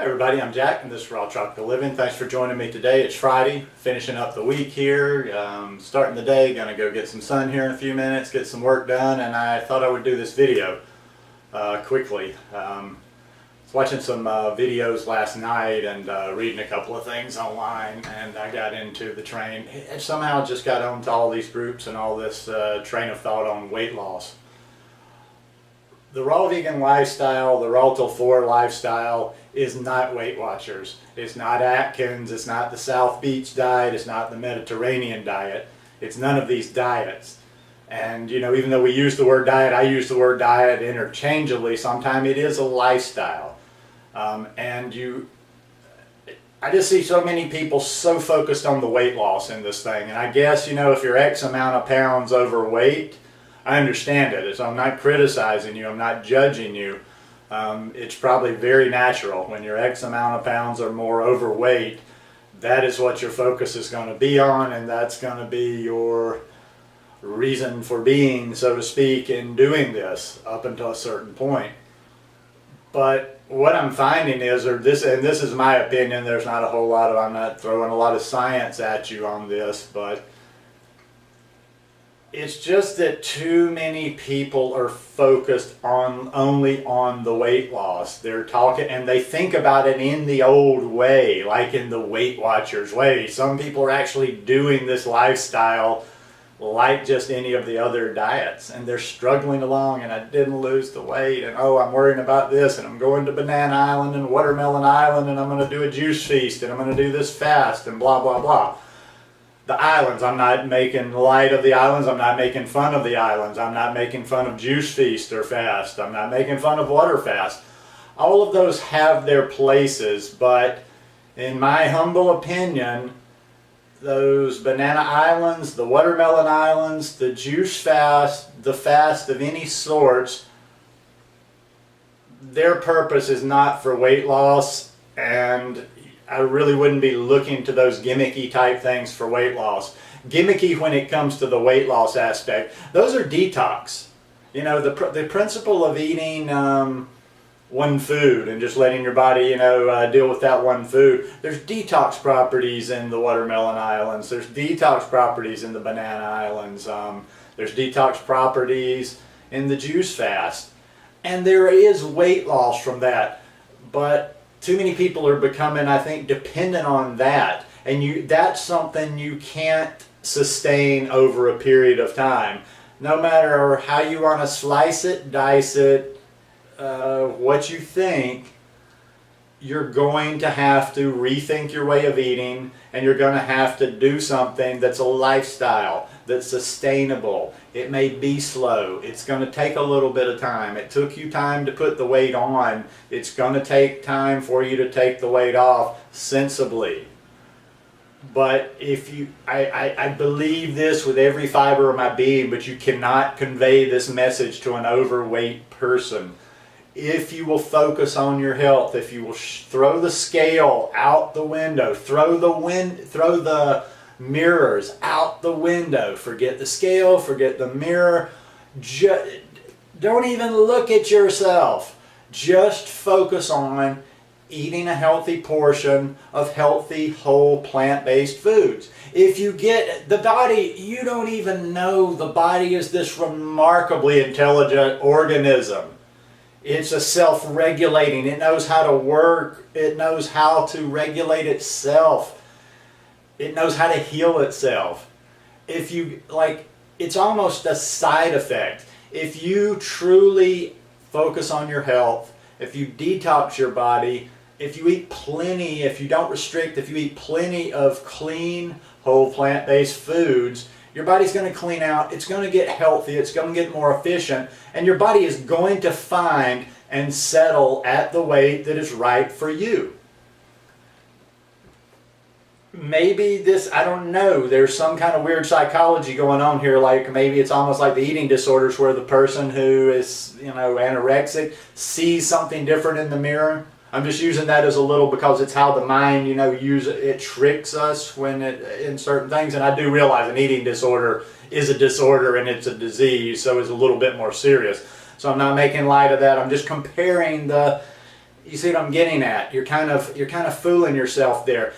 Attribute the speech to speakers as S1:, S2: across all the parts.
S1: Everybody, I'm Jack and this is Raw Tropical Living. Thanks for joining me today. It's Friday, finishing up the week here, starting the day, gonna go get some sun here in a few minutes, get some work done, and I thought I would do this video quickly. I was watching some videos last night and reading a couple of things online, and I got into the train, and somehow just got onto all these groups and all this train of thought on weight loss. The raw vegan lifestyle, the raw till 4 lifestyle is not Weight Watchers. It's not Atkins, it's not the South Beach diet, it's not the Mediterranean diet. It's none of these diets. And you know, even though we use the word diet, I use the word diet interchangeably, sometimes it is a lifestyle. I just see so many people so focused on the weight loss in this thing. And I guess, you know, if you're X amount of pounds overweight, I understand it. So I'm not criticizing you, I'm not judging you. It's probably very natural. When you're X amount of pounds or more overweight, that is what your focus is going to be on, and that's going to be your reason for being, so to speak, in doing this up until a certain point. But what I'm finding is, and this is my opinion, there's not a whole lot of, I'm not throwing a lot of science at you on this, but it's just that too many people are focused only on the weight loss. They're talking and they think about it in the old way, like in the Weight Watchers way. Some people are actually doing this lifestyle like just any of the other diets, and they're struggling along, and I didn't lose the weight, and oh, I'm worrying about this, and I'm going to Banana Island and Watermelon Island, and I'm going to do a juice feast, and I'm going to do this fast, and blah, blah, blah. The islands, I'm not making light of the islands, I'm not making fun of the islands, I'm not making fun of juice feast or fast, I'm not making fun of water fast. All of those have their places, but in my humble opinion, those banana islands, the watermelon islands, the juice fast, the fast of any sorts, their purpose is not for weight loss, and I really wouldn't be looking to those gimmicky type things for weight loss. Gimmicky when it comes to the weight loss aspect. Those are detox. You know, the principle of eating one food and just letting your body, you know, deal with that one food. There's detox properties in the watermelon islands. There's detox properties in the banana islands. There's detox properties in the juice fast. And there is weight loss from that. But too many people are becoming, I think, dependent on that, and that's something you can't sustain over a period of time. No matter how you want to slice it, dice it, what you think, you're going to have to rethink your way of eating, and you're going to have to do something that's a lifestyle, that's sustainable. It may be slow. It's going to take a little bit of time. It took you time to put the weight on. It's going to take time for you to take the weight off sensibly. But if you, I believe this with every fiber of my being, but you cannot convey this message to an overweight person. If you will focus on your health, if you will throw the scale out the window, throw the mirrors out the window, forget the scale, forget the mirror, don't even look at yourself. Just focus on eating a healthy portion of healthy, whole, plant-based foods. If you get the body, you don't even know the body is this remarkably intelligent organism. It's a self-regulating. It knows how to work. It knows how to regulate itself. It knows how to heal itself. If you, like, it's almost a side effect. If you truly focus on your health, if you detox your body, if you eat plenty, if you don't restrict, if you eat plenty of clean, whole, plant-based foods, your body's going to clean out, it's going to get healthy, it's going to get more efficient, and your body is going to find and settle at the weight that is right for you. Maybe this, I don't know, there's some kind of weird psychology going on here, like maybe it's almost like the eating disorders where the person who is, you know, anorexic sees something different in the mirror. I'm just using that as a little because it's how the mind, you know, it tricks us when in certain things. And I do realize an eating disorder is a disorder and it's a disease, so it's a little bit more serious. So I'm not making light of that. I'm just comparing the you see what I'm getting at? You're kind of fooling yourself there.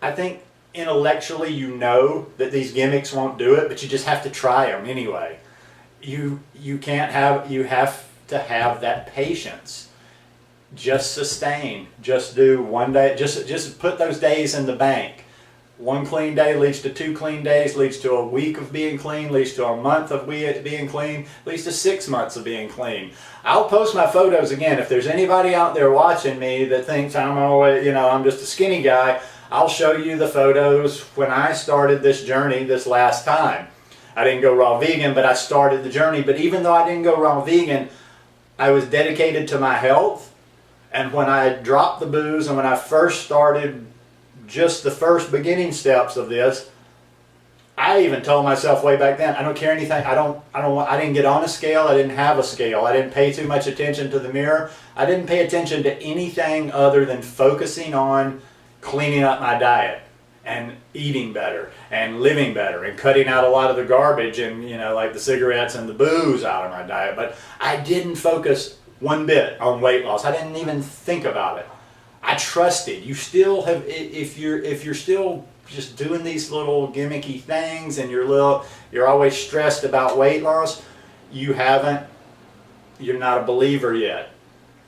S1: I think intellectually you know that these gimmicks won't do it, but you just have to try them anyway. You have to have that patience. Just sustain. Just do one day. Just put those days in the bank. One clean day leads to 2 clean days, leads to a week of being clean, leads to a month of being clean, leads to 6 months of being clean. I'll post my photos again. If there's anybody out there watching me that thinks I'm always, I'm just a skinny guy, I'll show you the photos when I started this journey this last time. I didn't go raw vegan, but I started the journey. But even though I didn't go raw vegan, I was dedicated to my health. And when I dropped the booze and when I first started just the first beginning steps of this, I even told myself way back then, I don't care anything. I didn't get on a scale. I didn't have a scale. I didn't pay too much attention to the mirror. I didn't pay attention to anything other than focusing on cleaning up my diet and eating better and living better and cutting out a lot of the garbage and, like the cigarettes and the booze out of my diet. But I didn't focus one bit on weight loss. I didn't even think about it. I trusted. You still have, if you're still just doing these little gimmicky things and you're always stressed about weight loss, you're not a believer yet.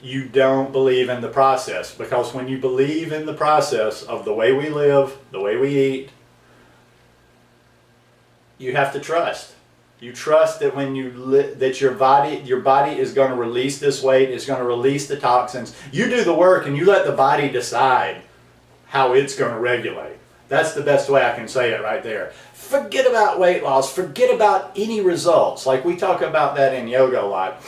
S1: You don't believe in the process, because when you believe in the process of the way we live, the way we eat, you have to trust. You trust that when that your body is going to release this weight, is going to release the toxins. You do the work and you let the body decide how it's going to regulate. That's the best way I can say it right there. Forget about weight loss. Forget about any results. Like we talk about that in yoga a lot.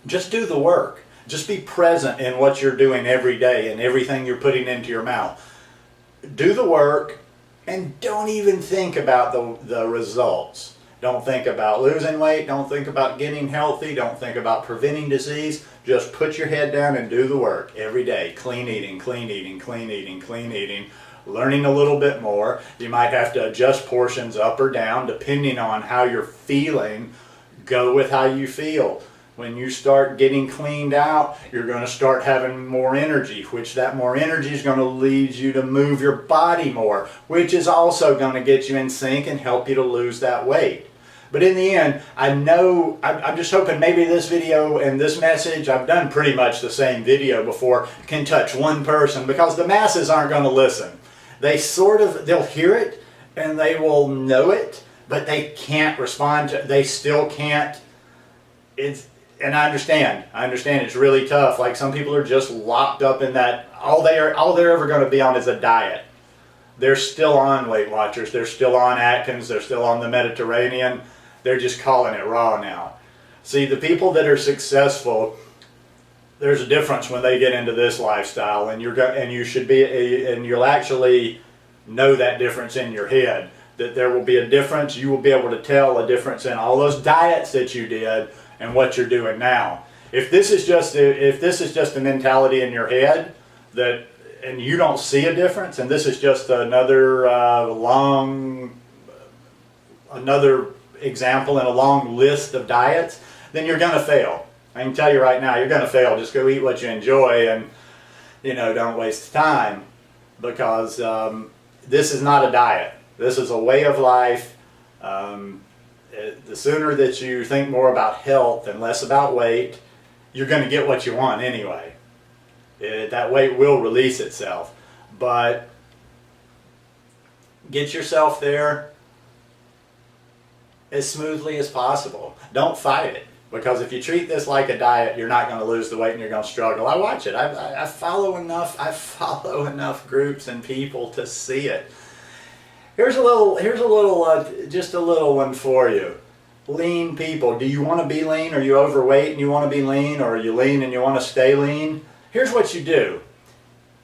S1: Just do the work. Just be present in what you're doing every day and everything you're putting into your mouth. Do the work and don't even think about the results. Don't think about losing weight. Don't think about getting healthy. Don't think about preventing disease. Just put your head down and do the work every day. Clean eating, clean eating, clean eating, clean eating. Learning a little bit more. You might have to adjust portions up or down depending on how you're feeling. Go with how you feel. When you start getting cleaned out, you're going to start having more energy, which that more energy is going to lead you to move your body more, which is also going to get you in sync and help you to lose that weight. But in the end, I'm just hoping maybe this video and this message, I've done pretty much the same video before, can touch one person, because the masses aren't going to listen. They'll hear it and they will know it, but they can't respond to it. They still can't. And I understand it's really tough. Like some people are just locked up in that, all they're ever going to be on is a diet. They're still on Weight Watchers, they're still on Atkins, they're still on the Mediterranean. They're just calling it raw now. See, the people that are successful, there's a difference when they get into this lifestyle, and you'll actually know that difference in your head. That there will be a difference. You will be able to tell a difference in all those diets that you did and what you're doing now. If this is just a mentality in your head and you don't see a difference, and this is just another example in a long list of diets, then you're going to fail. I can tell you right now, you're going to fail. Just go eat what you enjoy and don't waste time, because this is not a diet. This is a way of life. The sooner that you think more about health and less about weight, you're going to get what you want anyway. That weight will release itself. But get yourself there as smoothly as possible. Don't fight it. Because if you treat this like a diet, you're not going to lose the weight and you're going to struggle. I watch it. I follow enough groups and people to see it. Here's just a little one for you. Lean people. Do you want to be lean? Are you overweight and you want to be lean? Or are you lean and you want to stay lean? Here's what you do.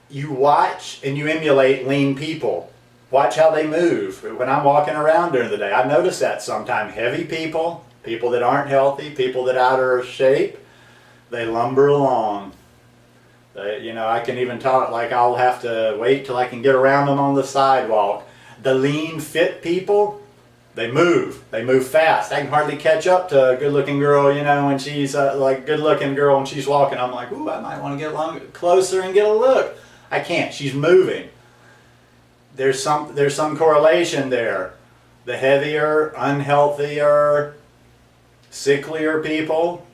S1: You watch and you emulate lean people. Watch how they move. When I'm walking around during the day, I notice that sometimes heavy people that aren't healthy, people that are out of shape, they lumber along. I can even talk, like I'll have to wait till I can get around them on the sidewalk. The lean, fit people, They move fast. I can hardly catch up to a good-looking girl, you know, when she's like good-looking girl and she's walking. I'm like, ooh, I might want to get closer and get a look. I can't. She's moving. There's some correlation there. The heavier, unhealthier, sicklier people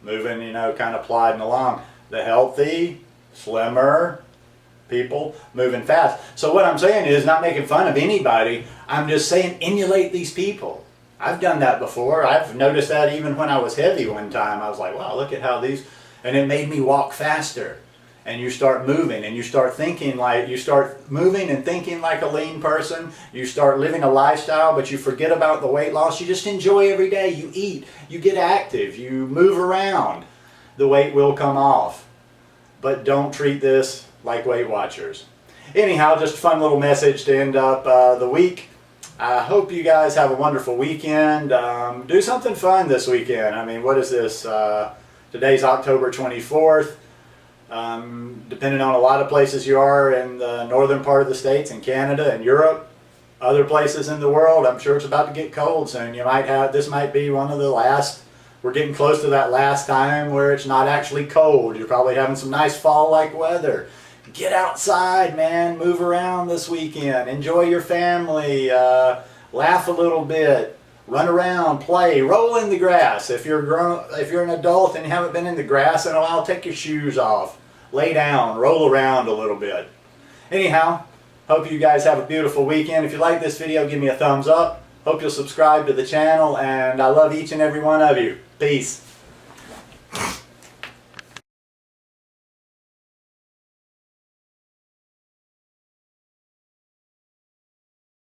S1: moving, you know, kind of plodding along. The healthy, slimmer people moving fast. So what I'm saying is not making fun of anybody. I'm just saying emulate these people. I've done that before. I've noticed that even when I was heavy one time. I was like, wow, look at how these, and it made me walk faster. And you start moving and you start thinking like, you start moving and thinking like a lean person. You start living a lifestyle, but you forget about the weight loss. You just enjoy every day. You eat, you get active, you move around. The weight will come off. But don't treat this like Weight Watchers. Anyhow, just a fun little message to end up the week. I hope you guys have a wonderful weekend. Do something fun this weekend. I mean, what is this? Today's October 24th. Depending on a lot of places you are in the northern part of the States, in Canada and Europe, other places in the world, I'm sure it's about to get cold soon. You might have, this might be one of the last, we're getting close to that last time where it's not actually cold. You're probably having some nice fall-like weather. Get outside, man. Move around this weekend. Enjoy your family. Laugh a little bit. Run around, play, roll in the grass. If you're an adult and you haven't been in the grass in a while, take your shoes off. Lay down, roll around a little bit. Anyhow, hope you guys have a beautiful weekend. If you like this video, give me a thumbs up. Hope you'll subscribe to the channel, and I love each and every one of you. Peace.